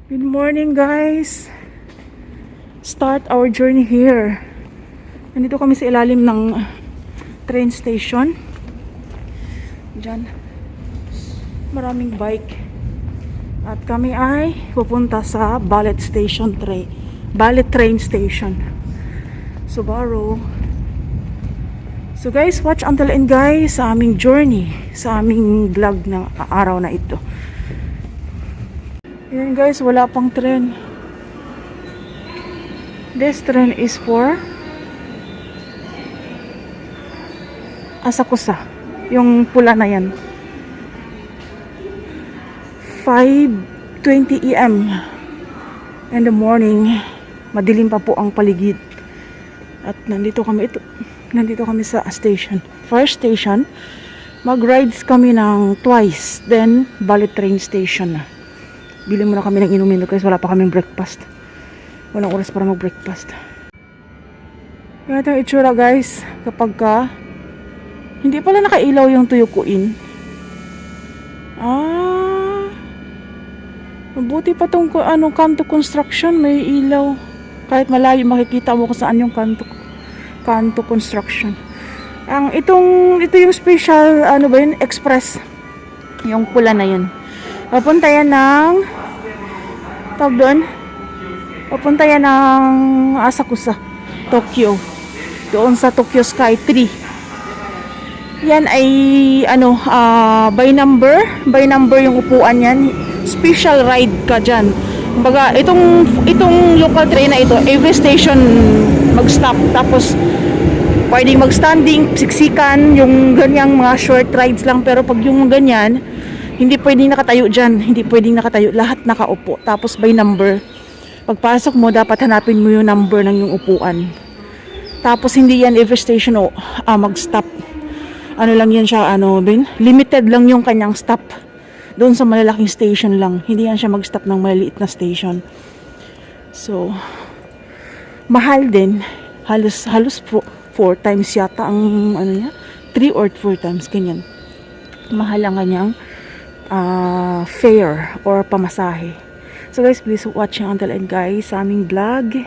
Good morning, guys. Start our journey here. Nandito kami sa ilalim ng train station. Diyan. Maraming bike. At kami ay pupunta sa Ballet train station. Subaru. So guys, watch until end guys sa aming journey, sa aming vlog ng araw na ito. Yan guys, wala pang tren. This train is for Asakusa. Yung pula na yan. 5:20 AM in the morning. Madilim pa po ang paligid. At nandito kami sa station. First station, mag-rides kami ng twice. Then, Ballet train station na. Bili muna kami ng inumin guys, wala pa kaming breakfast. Walang oras para mag-breakfast. Yan ito yung itsura guys, kapag hindi pala nakailaw yung tuyukuin. Mabuti pa tong kanto construction, may ilaw. Kahit malayo makikita mo kung saan yung kanto construction. Ito yung special express. Yung pula na yun. Papunta yan ng Asakusa, Tokyo. Doon sa Tokyo Sky 3. Yan ay by number yung upuan yan. Special ride ka dyan. Kumbaga, itong local train na ito, every station mag-stop. Tapos pwedeng mag-standing, siksikan, yung ganyang mga short rides lang. Pero pag yung ganyan, hindi pwedeng nakatayo dyan. Hindi pwedeng nakatayo. Lahat nakaupo. Tapos by number. Pagpasok mo, dapat hanapin mo yung number ng yung upuan. Tapos hindi yan every station mag-stop. Lang yan siya, limited lang yung kanyang stop. Doon sa malalaking station lang. Hindi yan siya mag-stop ng maliliit na station. So, mahal din. Halos 4 times yata ang 3 or 4 times, ganyan. Mahal ang kanyang fare or pamasahe. So guys, please watch until end guys sa aming vlog.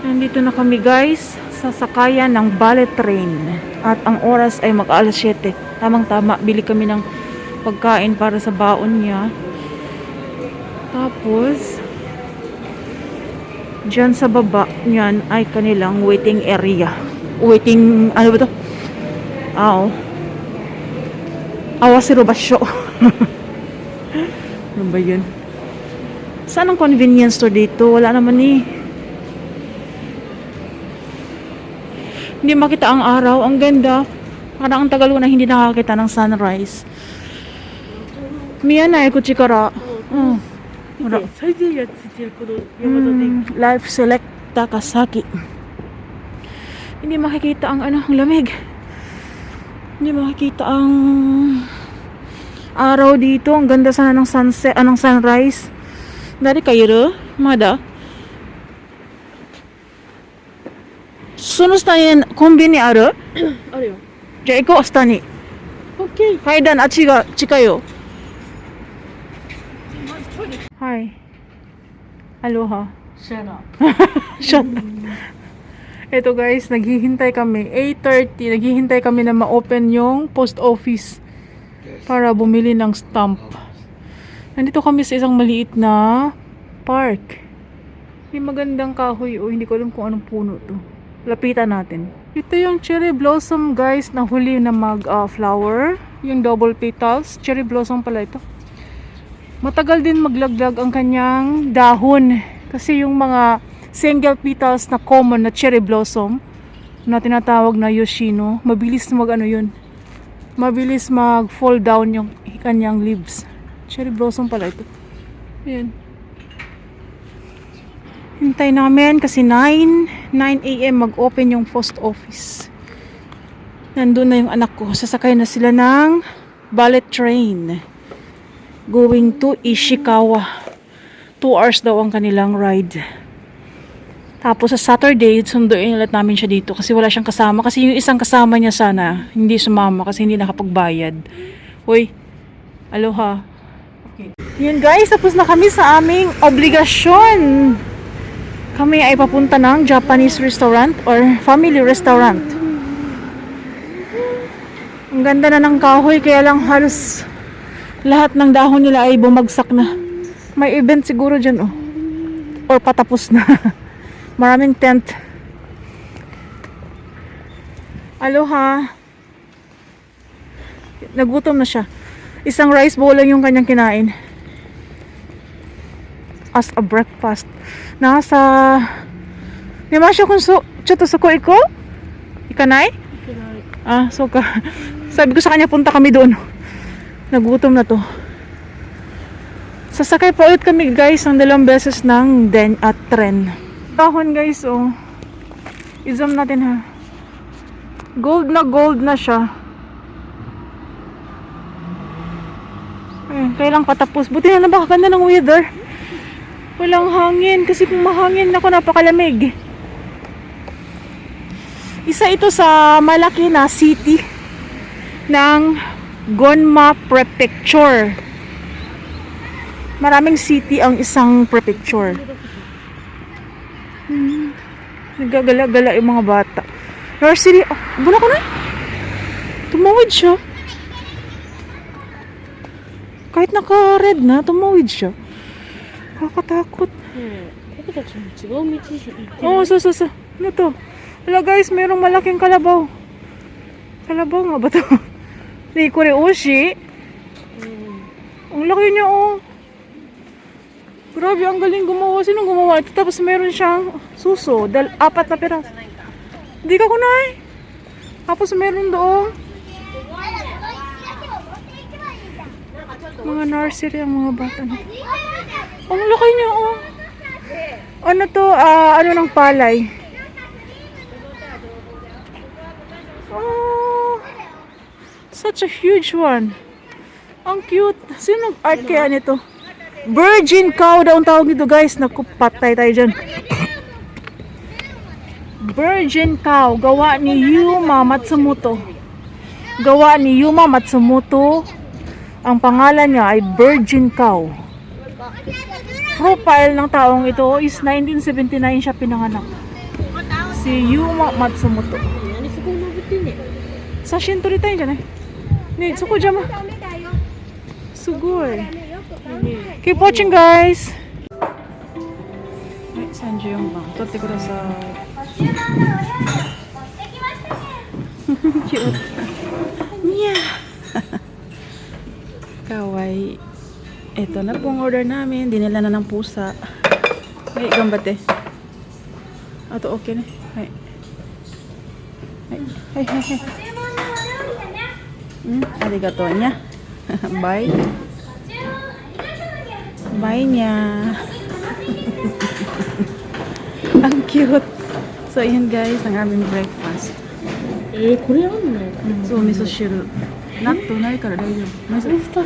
Nandito na kami guys sa sakayan ng Ballet train. At ang oras ay mag-alas 7. Tamang-tama, bili kami ng pagkain para sa baon niya. Tapos diyan sa baba niyan ay kanilang waiting area. Waiting, ano ba to? Awasiro Basyo. Ano ba yun? Saan ang convenience store dito? Wala naman eh. Hindi makita ang araw. Ang ganda. Parang ang tagal ko na hindi nakakita ng sunrise. Miya na kuchikara. Life Select Takasaki. Hindi makikita ang ang lamig. Hindi makikita ang araw dito. Ang ganda sana ng sunset, sunrise. Dari kayo mada. Suno sta kombini aru? Aru yo. Ja iko asta ni. Okay. Kaidan achi ga chikayo. Hi. Aloha. Shut up. Shut up. Ito guys, naghihintay kami. 8:30, naghihintay kami na ma-open yung post office para bumili ng stamp. Nandito kami sa isang maliit na park. May magandang kahoy. Hindi ko alam kung anong puno to. Lapitan natin. Ito yung cherry blossom guys na huli na mag-flower. Yung double petals. Cherry blossom pala ito. Matagal din maglaglag ang kanyang dahon. Kasi yung mga single petals na common na cherry blossom na tinatawag na Yoshino, mabilis mag-fall down yung kanyang leaves. Cherry blossom pala ito. Ayan. Hintay namin kasi 9 AM mag-open yung post office. Nandun na yung anak ko. Sasakay na sila ng Ballet train going to Ishikawa. 2 hours daw ang kanilang ride. Tapos sa Saturday, sunduin ulit namin siya dito kasi wala siyang kasama. Kasi yung isang kasama niya sana, hindi sumama kasi hindi nakapagbayad. Uy, aloha. Okay. Yun guys, tapos na kami sa aming obligasyon. Kami ay papunta ng Japanese restaurant or family restaurant. Ang ganda na ng kahoy, kaya lang halos lahat ng dahon nila ay bumagsak na. May event siguro dyan, oh. Or patapos na. Maraming tent. Aloha. Nagutom na siya. Isang rice bowl lang yung kanyang kinain. As a breakfast. Nasa... Nimasya kung choto suko iko? Ikanay? Ah, so ka. Sabi ko sa kanya, punta kami doon. Nagutom na to. Sasakay pa ulit kami guys ng 2 beses ng tren. Dahon guys, oh. I-zoom natin ha. Gold na siya. Ayun, kailang patapos. Buti na napakaganda ng weather. Walang hangin. Kasi kung mahangin ako, napakalamig. Isa ito sa malaki na city ng Gonma Prefecture. Maraming city ang isang prefecture. Nagagala-gala yung mga bata. Nursery, buna ko na. Tumawid siya. Kahit naka-red na, tumawid siya. Kakatakot. Oo, so. Ano to? Wala guys, mayroong malaking kalabaw. Kalabaw nga ba to? Nikore Oshi. Ang laki niya, oh. Grabe, ang galing gumawa. Sinong gumawa ito? Tapos meron siyang suso. 4 na piraso. Hindi ka kunay. Tapos meron doon. Mga nursery ang mga bata. Ang laki niya, oh. Ano to? Ano ng palay? Oh. Such a huge one. Ang cute. Sino nag-art kaya nito? Virgin cow daw ang tawag nito guys. Naku, patay tayo dyan. Virgin cow. Gawa ni Yuma Matsumoto. Ang pangalan niya ay Virgin cow. Profile ng taong ito is 1979 siya pinanganak. Si Yuma Matsumoto. Sashin tori tayo dyan eh. Ne, suko dyan ma. Sugoi. Keep watching guys. Ay, Sanji yung bang. Tote kudasai. Cute. Nya. Kawaii. Ito na pong order namin. Dinala na ng pusa. Ay, gambate. Ato okay na. Ay. Ay. Arigato niya. Bye. Bye niya. Ang cute. So, yun guys, ang aming breakfast. Kore ano? So, miso shiru. Natto nai kara daijoubu.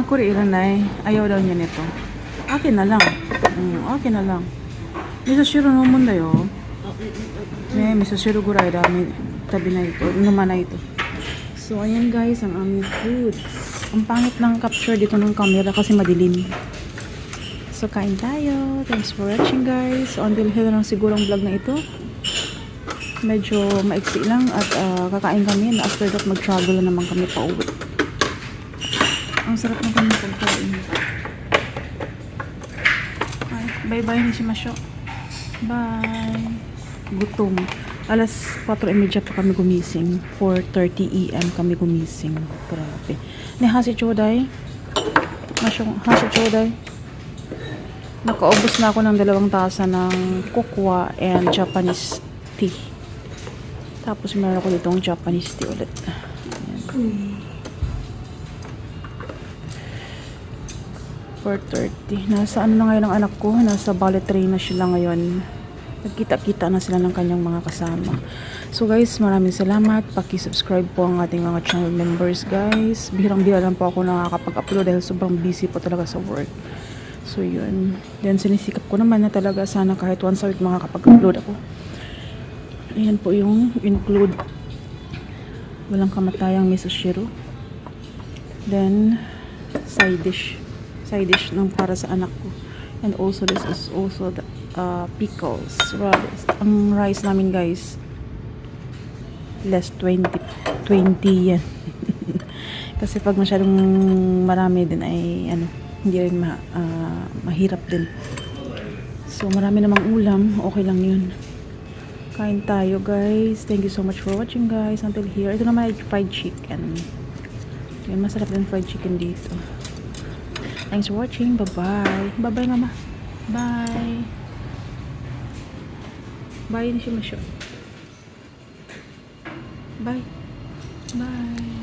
Kore iranai. Ayaw daw niya nito. Akin na lang. Akin na lang. Miso shiru nomun da yo. Ne, miso shiru gurai dami tabi na ito. Naman na ito. So, ayan guys, ang aming food. Ang pangit ng capture dito ng camera kasi madilim. So, kain tayo. Thanks for watching guys. Until here lang siguro ang vlog na ito. Medyo maiksi lang at kakain kami. After that, mag-travel na naman kami pa uwi. Ang sarap ng kami pagkain. Bye-bye ni Shimasho. Bye. Gutom. Alas 4:30 pa kami gumising. 4:30 AM kami gumising. Grabe. Hasi choday. Hasi choday. Nakaubos na ako ng 2 tasa ng kokwa and Japanese tea. Tapos meron ako ditong Japanese tea ulit. Ayan. 4:30. Nasa ano na ngayon ang anak ko? Nasa ballet train na sila ngayon. Nagkita-kita na sila ng kanyang mga kasama. So guys, maraming salamat. Paki-subscribe po ang ating mga channel members guys. Bihirang-bihira lang po ako nakakapag-upload dahil sobrang busy po talaga sa work. So So, yun. Then, sinisikap ko naman na talaga sana kahit once a week makakapag-upload ako. Ayan po yung include. Walang kamatayang miso shiro. Then, side dish. Side dish ng para sa anak ko. And also, this is also the pickles. Ang rice namin, guys, less 20 yan. Kasi pag masyadong marami din ay hindi rin mahirap din. So marami namang ulam, okay lang yun. Kain tayo, guys. Thank you so much for watching, guys, until here. Ito naman ay fried chicken. Yan, masarap din fried chicken dito. Thanks for watching. Bye-bye. Bye-bye, mama. Bye. Bye na siya. Bye. Bye.